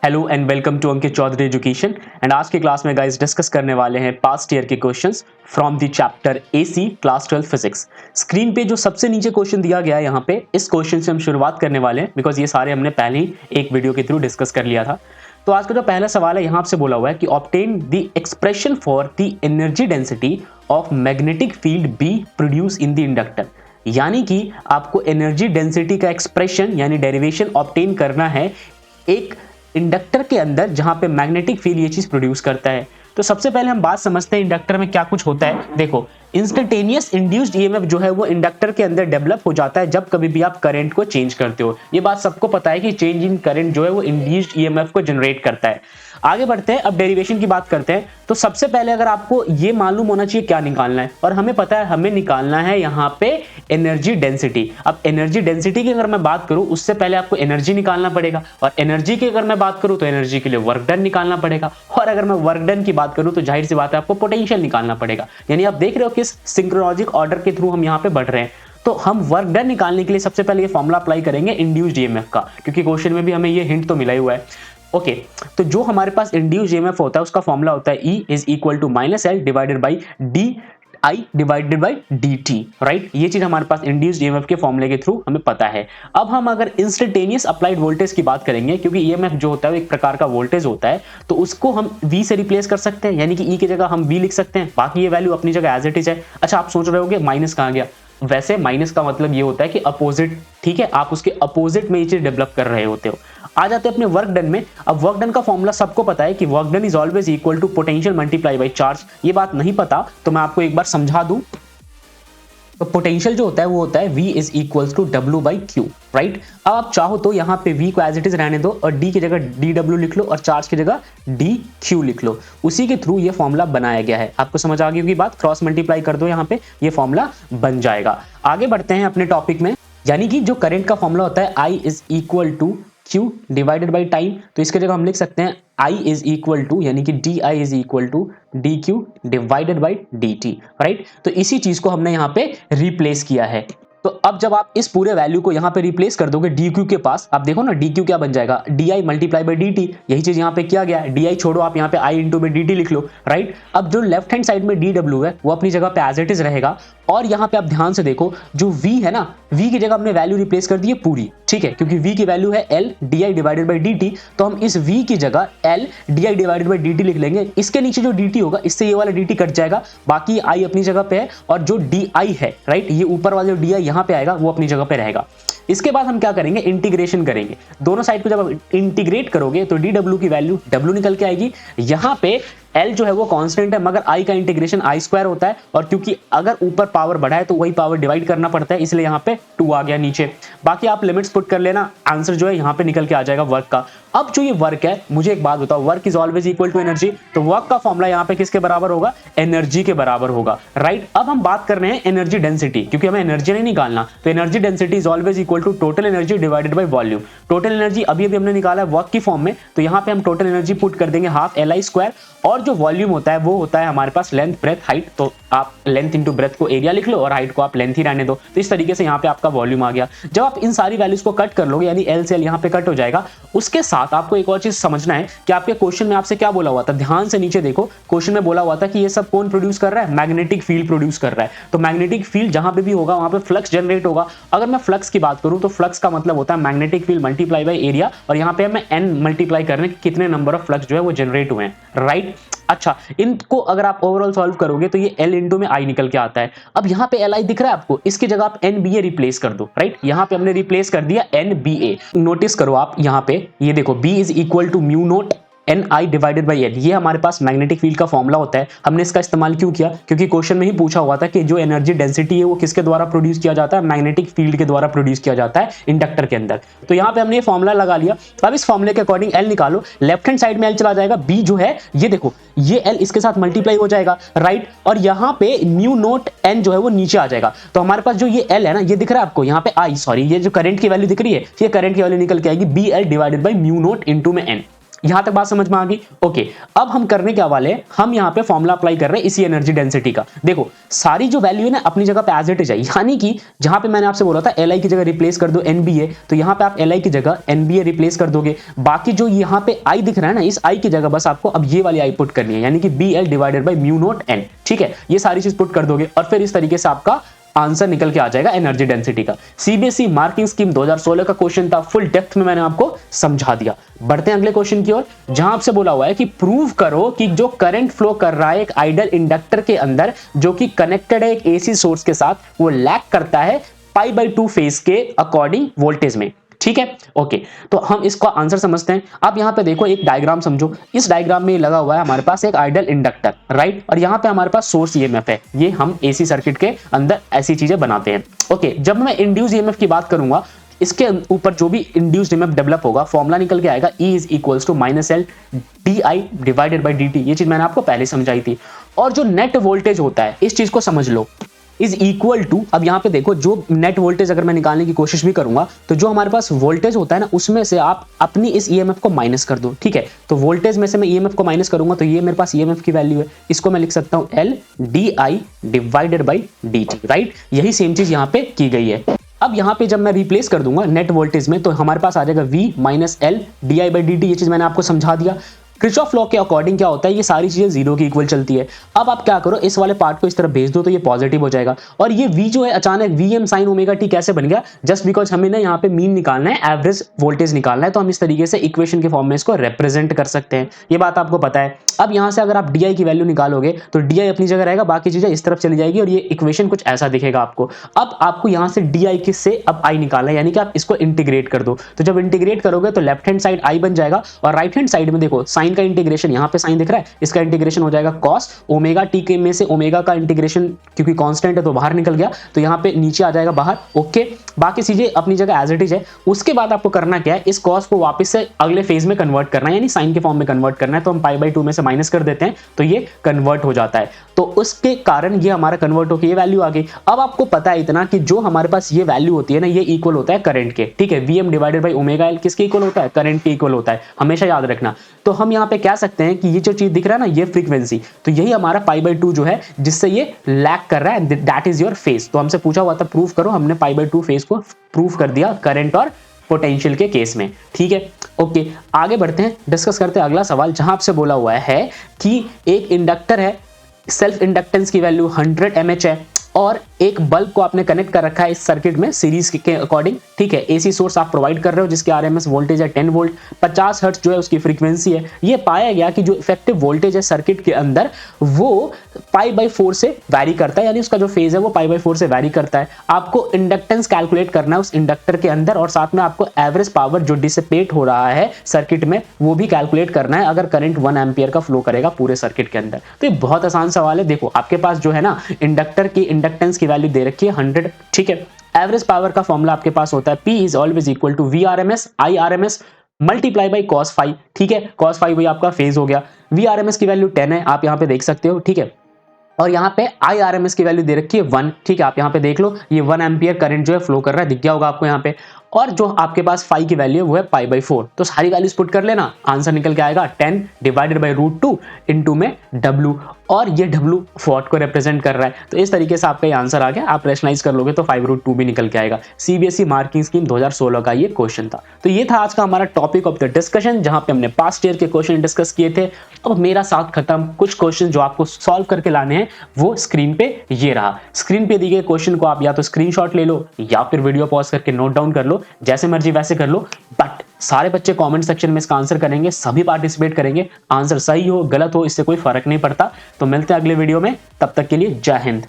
Hello and welcome to Ankit Chaudhary education. And आज की class में गाइस डिस्कस करने वाले हैं पास्ट ईयर के questions from the chapter AC class 12 physics. Screen पे जो सबसे नीचे क्वेश्चन दिया गया है यहाँ पे, इस क्वेश्चन से हम शुरुआत करने वाले हैं बिकॉज ये सारे हमने पहले ही एक वीडियो के थ्रू डिस्कस कर लिया था। तो आज का जो पहला सवाल है यहाँ से बोला हुआ है कि obtain the expression for the energy density of magnetic field B produce in the inductor. यानी कि आपको एनर्जी डेंसिटी का एक्सप्रेशन यानी डेरिवेशन ऑब्टेन करना है एक इंडक्टर के अंदर जहां पे मैग्नेटिक फील्ड ये चीज प्रोड्यूस करता है। तो सबसे पहले हम बात समझते हैं इंडक्टर में क्या कुछ होता है। देखो, इंस्टेंटेनियस इंड्यूस्ड ईएमएफ जो है वो इंडक्टर के अंदर डेवलप हो जाता है जब कभी भी आप करंट को चेंज करते हो। ये बात सबको पता है कि चेंज इन करंट जो है वो इंड्यूस्ड ईएमएफ को जनरेट करता है। आगे बढ़ते हैं, अब डेरिवेशन की बात करते हैं। तो सबसे पहले अगर आपको ये मालूम होना चाहिए क्या निकालना है, और हमें पता है हमें निकालना है यहाँ पे एनर्जी डेंसिटी। अब एनर्जी डेंसिटी की अगर मैं बात करूं उससे पहले आपको एनर्जी निकालना पड़ेगा, और एनर्जी की अगर मैं बात करूं तो एनर्जी के लिए वर्क डन निकालना पड़ेगा, और अगर मैं वर्क डन की बात करूं तो जाहिर सी बात है आपको पोटेंशियल निकालना पड़ेगा। यानी आप देख रहे हो किस सिंक्रोलॉजिक ऑर्डर के थ्रू हम यहाँ पे बढ़ रहे हैं। तो हम वर्क डन निकालने के लिए सबसे पहले ये फॉर्मूला अप्लाई करेंगे इंड्यूस्ड ईएमएफ का, क्योंकि क्वेश्चन में भी हमें ये हिंट तो मिला ही हुआ है। ओके, तो जो हमारे पास इंड्यूस्ड ईएमएफ होता है उसका फॉर्मूला होता है E is equal to minus L divided by D I divided by D T, right. ये चीज हमारे पास इंड्यूस्ड ईएमएफ के फॉर्मूले के थ्रू हमें पता है। अब हम अगर इंस्टेंटेनियस अप्लाइड वोल्टेज की बात करेंगे, क्योंकि ईएमएफ जो होता है वो एक प्रकार का वोल्टेज होता है, तो उसको हम V से रिप्लेस कर सकते हैं, यानी कि E की जगह हम V लिख सकते हैं, बाकी ये वैल्यू अपनी जगह एज इट इज है। अच्छा, आप सोच रहे होगे माइनस कहां गया। वैसे माइनस का मतलब ये होता है कि अपोजिट, ठीक है, आप उसके अपोजिट में ये चीज डेवलप कर रहे होते हो। आ जाते हैं अपने वर्क डन में। अब वर्क डन का फॉर्मूला सबको पता है कि work done is always equal to potential multiply by charge. ये बात नहीं पता तो मैं आपको एक बार समझा दूं। तो पोटेंशियल जो होता है वो होता है V is equal to W by Q, right. अब आप चाहो तो यहाँ पे V को एज इट इज रहने दो और D की जगह DW लिख लो और चार्ज की जगह DQ लिख लो। उसी के थ्रू ये फॉर्मूला बनाया गया है। आपको समझ आ गई होगी बात, क्रॉस मल्टीप्लाई कर दो, यहाँ पे ये फॉर्मूला बन जाएगा। आगे बढ़ते हैं अपने टॉपिक में, यानी कि जो करंट का फॉर्मूला होता है I is equal to Q divided by time. तो इसके जगह हम लिख सकते हैं I इज इक्वल टू, यानी कि DI is equal to DQ divided by DT, right. तो इसी चीज को हमने यहाँ पे रिप्लेस किया है। तो अब जब आप इस पूरे वैल्यू को यहाँ पे रिप्लेस कर दोगे DQ के पास, आप देखो ना DQ क्या बन जाएगा, DI मल्टीप्लाई बाई DT। यही चीज यहाँ पे किया गया है। DI छोड़ो, आप यहाँ पे I इंटू में DT लिख लो, राइट। अब जो लेफ्ट हैंड साइड में DW है वो अपनी जगह पे एज इट इज रहेगा, और यहाँ पे आप ध्यान से देखो जो V है ना, V की जगह हमने वैल्यू रिप्लेस कर दी है पूरी, ठीक है, क्योंकि V की वैल्यू है L DI divided by DT। तो हम इस V की जगह L DI divided by DT लिख लेंगे। इसके नीचे जो DT होगा इससे ये वाला DT कट जाएगा, बाकी I अपनी जगह पे है, और जो DI है, राइट, ये ऊपर वाला जो DI यहाँ पे आएगा वो अपनी जगह पे रहेगा। इसके बाद हम क्या करेंगे, इंटीग्रेशन करेंगे। दोनों साइड को जब आप इंटीग्रेट करोगे तो DW की वैल्यू W निकल के आएगी। यहाँ पे L जो है वो कांस्टेंट है, मगर I का इंटीग्रेशन I स्क्वायर होता है, और क्योंकि अगर ऊपर पावर बढ़ा है तो वही पावर डिवाइड करना पड़ता है, इसलिए यहाँ पे 2 आ गया नीचे। बाकी आप लिमिट्स पुट कर लेना, आंसर जो है यहाँ पे निकल के आ जाएगा वर्क का। अब जो ये वर्क है, मुझे एक बात बताओ, work is always equal to energy, तो वर्क का फॉर्मूला यहाँ पे किसके बराबर होगा, एनर्जी के बराबर होगा, राइट। अब हम बात कर रहे हैं एनर्जी डेंसिटी, क्योंकि हमें एनर्जी नहीं निकालना, तो energy density is always equal to total energy divided by volume. Total energy अभी अभी हमने निकाला है वर्क की फॉर्म में, तो यहाँ पे हम टोटल एनर्जी पुट कर देंगे हाफ LI स्क्वायर, और जो वॉल्यूम होता है वो होता है हमारे पास लेंथ ब्रेथ हाइट। तो आप लेंथ इंटू ब्रेथ को एरिया लिख लो और हाइट को आप लेंथ ही रहने दो। तो इस तरीके से यहाँ पे आपका वॉल्यूम आ गया। जब आप इन सारी वैल्यूज को कट कर लोगे, यानी L से L यहाँ पे कट हो जाएगा, उसके साथ आपको एक और चीज समझना है कि आपके क्वेश्चन में आपसे क्या बोला हुआ था। ध्यान से नीचे देखो, क्वेश्चन में बोला हुआ था कि ये सब कौन प्रोड्यूस कर रहा है, मैग्नेटिक फील्ड प्रोड्यूस कर रहा है। तो मैग्नेटिक फील्ड जहां पे भी होगा वहां पे फ्लक्स जनरेट होगा। अगर मैं फ्लक्स की बात करूं तो फ्लक्स का मतलब होता है magnetic field multiply by area, और यहाँ पे हमें N मल्टीप्लाई करने के कितने नंबर ऑफ फ्लक्स जो है वो जनरेट हुए हैं, राइट। अच्छा, इनको अगर आप ओवरऑल सॉल्व करोगे तो ये L इंटू में I निकल के आता है। अब यहाँ पे LI दिख रहा है आपको, इसकी जगह आप NBA रिप्लेस कर दो, राइट। यहाँ पे हमने रिप्लेस कर दिया NBA। नोटिस करो आप यहाँ पे, ये देखो B is equal to mu naught NI divided by L, ये हमारे पास मैग्नेटिक फील्ड का फॉर्मूला होता है। हमने इसका इस्तेमाल क्यों किया, क्योंकि क्वेश्चन में ही पूछा हुआ था कि जो एनर्जी डेंसिटी है वो किसके द्वारा प्रोड्यूस किया जाता है, मैग्नेटिक फील्ड के द्वारा प्रोड्यूस किया जाता है इंडक्टर के अंदर। तो यहाँ पे हमने ये फॉर्मूला लगा लिया। अब इस फॉर्मूले के अकॉर्डिंग L निकालो, लेफ्ट हैंड साइड में L चला जाएगा, B जो है ये देखो, ये L इसके साथ मल्टीप्लाई हो जाएगा, राइट, और यहाँ पे म्यू नोट N जो है वो नीचे आ जाएगा। तो हमारे पास जो ये L है ना, ये दिख रहा है आपको यहाँ पे I, सॉरी, ये जो करंट की वैल्यू दिख रही है, ये करंट की वैल्यू निकल के आएगी BL divided by mu naught into में N। यहां तक बात समझ में आ गई? ओके, अब हम करने क्या वाले हैं, हम यहां पे फॉर्मूला अप्लाई कर रहे हैं इसी एनर्जी डेंसिटी का। देखो सारी जो वैल्यू है ना अपनी जगह पे एज इट इज है, यानी कि जहां पे मैंने आपसे बोला था Li की जगह रिप्लेस कर दो NBA, तो यहां पे आप Li की जगह NBA रिप्लेस कर दोगे। बाकी जो यहां पे I दिख रहा है ना, इस I की जगह बस आपको अब ये वाली I पुट करनी है, यानी कि BL divided by mu naught N। ठीक है, ये सारी चीज पुट कर दोगे और फिर इस तरीके से आपका आंसर निकल के आ जाएगा एनर्जी डेंसिटी का। सीबीएसई मार्किंग स्कीम 2016 का क्वेश्चन था, फुल डेप्थ में मैंने आपको समझा दिया। बढ़ते हैं अगले क्वेश्चन की ओर, जहां आपसे बोला हुआ है कि प्रूव करो कि जो करंट फ्लो कर रहा है एक आइडल इंडक्टर के अंदर जो कि कनेक्टेड है एक एसी सोर्स के साथ, वो लैग करता है π/2 फेज के अकॉर्डिंग वोल्टेज में। ठीक है, ओके, तो हम इसका आंसर समझते हैं। अब यहां पे देखो एक डायग्राम समझो, इस डायग्राम में लगा हुआ है हमारे पास एक आइडल इंडक्टर, राइट, और यहां पे हमारे पास सोर्स ईएमएफ है। ये हम एसी सर्किट के अंदर ऐसी चीजें बनाते हैं। ओके, जब मैं इंड्यूस ईएमएफ की बात करूंगा, इसके ऊपर जो भी इंड्यूस्ड ईएमएफ डेवलप होगा, फॉर्मूला निकल के आएगा E is equals to -L DI divided by dt। ये चीज मैंने आपको पहले समझाई थी। और जो नेट वोल्टेज होता है, इस चीज को समझ लो, इज इक्वल टू, अब यहां पे देखो जो नेट वोल्टेज अगर मैं निकालने की कोशिश भी करूंगा तो जो हमारे पास वोल्टेज होता है ना, उसमें से आप अपनी इस ईएमएफ को माइनस कर दो। ठीक है, तो वोल्टेज में से मैं ईएमएफ को माइनस करूंगा तो ये मेरे पास ईएमएफ की वैल्यू है, इसको मैं लिख सकता हूं L DI divided by dt, right. यही सेम चीज यहां पे की गई है। अब यहां पे जब मैं रिप्लेस कर दूंगा नेट वोल्टेज में, तो हमारे पास आ जाएगा V minus L DI by dt। ये चीज मैंने आपको समझा दिया। किरचॉफ लॉ के अकॉर्डिंग क्या होता है, ये सारी चीजें जीरो की इक्वल चलती है। अब आप क्या करो, इस वाले पार्ट को इस तरफ भेज दो तो ये पॉजिटिव हो जाएगा। और ये V जो है अचानक Vm sin ओमेगा t कैसे बन गया, जस्ट बिकॉज हमें ना यहाँ पे मीन निकालना है, एवरेज वोल्टेज निकालना है, तो हम इस तरीके से इक्वेशन के फॉर्म में इसको रिप्रेजेंट कर सकते हैं। ये बात आपको पता है। अब यहां से अगर आप DI की वैल्यू निकालोगे तो DI अपनी जगह रहेगा, बाकी चीजें इस तरफ चली जाएगी और ये इक्वेशन कुछ ऐसा दिखेगा आपको। अब आपको यहां से DI किस से अब I निकालना है, यानी कि आप इसको इंटीग्रेट कर दो। तो जब इंटीग्रेट करोगे तो लेफ्ट हैंड साइड I बन जाएगा और राइट हैंड साइड में देखो साइन का इंटीग्रेशन, यहाँ पे साइन दिख रहा है, इसका इंटीग्रेशन हो जाएगा cos ओमेगा t के में से ओमेगा का इंटीग्रेशन क्योंकि कांस्टेंट है तो बाहर निकल गया, तो यहाँ पे नीचे आ जाएगा बाहर। ओके, बाकी चीजें अपनी जगह एज इट इज है। उसके बाद आपको करना क्या है, इस cos को वापस से अगले फेज में कन्वर्ट करना है, यानी साइन के फॉर्म में कन्वर्ट करना है। तो हम π/2 में से माइनस कर देते हैं तो ये कन्वर्ट हो जाता है, तो उसके कारण ये हमारा कन्वर्ट होकर ये वैल्यू आ गई। अब आपको पता है इतना कि जो हमारे पास ये वैल्यू होती है ना, ये इक्वल होता है करंट के। ठीक है, Vm divided by omega L किसके इक्वल होता है, करंट के इक्वल होता है, हमेशा याद रखना। तो हम यहाँ पे कह सकते हैं कि ये जो चीज दिख रहा है ना, ये फ्रीक्वेंसी, तो यही हमारा π/2 जो है जिससे ये लैग कर रहा है, दैट इज योर फेज। तो हमसे पूछा हुआ था प्रूफ करो, हमने π/2 फेज को प्रूफ कर दिया करंट और पोटेंशियल के केस में। ठीक है, ओके, आगे बढ़ते हैं, डिस्कस करते हैं अगला सवाल, जहां आपसे बोला हुआ है कि एक इंडक्टर है, सेल्फ इंडक्टेंस की वैल्यू 100 mH है और एक बल्ब को आपने कनेक्ट कर रखा है इस सर्किट में सीरीज के अकॉर्डिंग। ठीक है, एसी सोर्स आप प्रोवाइड कर रहे हो जिसके आरएमएस वोल्टेज है 10 वोल्ट, 50 हर्ट्ज जो है उसकी फ्रीक्वेंसी है। ये पाया गया कि जो इफेक्टिव वोल्टेज है सर्किट के अंदर वो π/4 से वैरी करता है, यानी उसका जो फेज है वो π/4 से वैरी करता है। आपको इंडक्टेंस कैलकुलेट करना है उस इंडक्टर के अंदर और साथ में आपको एवरेज पावर जो डिसिपेट हो रहा है सर्किट में वो भी कैलकुलेट करना है अगर करंट 1 एम्पियर का फ्लो करेगा पूरे सर्किट के अंदर। तो ये बहुत आसान सवाल है। देखो आपके पास जो है ना इंडक्टर की इंडक्टेंस की वैल्यू दे रखी है 100। ठीक है, एवरेज पावर का फॉर्मूला आपके पास होता है P is always equal to VRMS IRMS multiply by cos phi. ठीक है, cos फाई वही आपका फेज हो गया। VRMS की वैल्यू 10 है, आप यहां पे देख सकते हो। ठीक है, और यहाँ पे IRMS की वैल्यू दे रखी है 1। ठीक है, आप यहाँ पे देख लो, ये 1 एम्पियर करंट जो है फ्लो कर रहा है, दिख गया होगा आपको यहाँ पे। और जो आपके पास फाई की वैल्यू है वो है π/4। तो सारी वैल्यूज पुट कर लेना, आंसर निकल के आएगा 10 डिवाइडेड बाई √2 इंटू में W, और ये W वॉट को रिप्रेजेंट कर रहा है। तो इस तरीके से आपका ये आंसर आ गया। आप रेशनलाइज कर लोगे तो 5√2 भी निकल के आएगा। सीबीएसई मार्किंग स्कीम 2016 का ये क्वेश्चन था। तो ये था आज का हमारा टॉपिक ऑफ द डिस्कशन, जहां पे हमने पास्ट ईयर के क्वेश्चन डिस्कस किए थे। अब मेरा साथ खत्म, कुछ क्वेश्चन जो आपको सॉल्व करके लाने हैं वो स्क्रीन पे ये रहा। स्क्रीन पे दिए गए क्वेश्चन को आप या तो स्क्रीनशॉट ले लो या फिर वीडियो पॉज करके नोट डाउन कर लो, जैसे मर्जी वैसे कर लो, बट सारे बच्चे कमेंट सेक्शन में इसका आंसर करेंगे, सभी पार्टिसिपेट करेंगे। आंसर सही हो गलत हो इससे कोई फर्क नहीं पड़ता। तो मिलते हैं अगले वीडियो में, तब तक के लिए जय हिंद।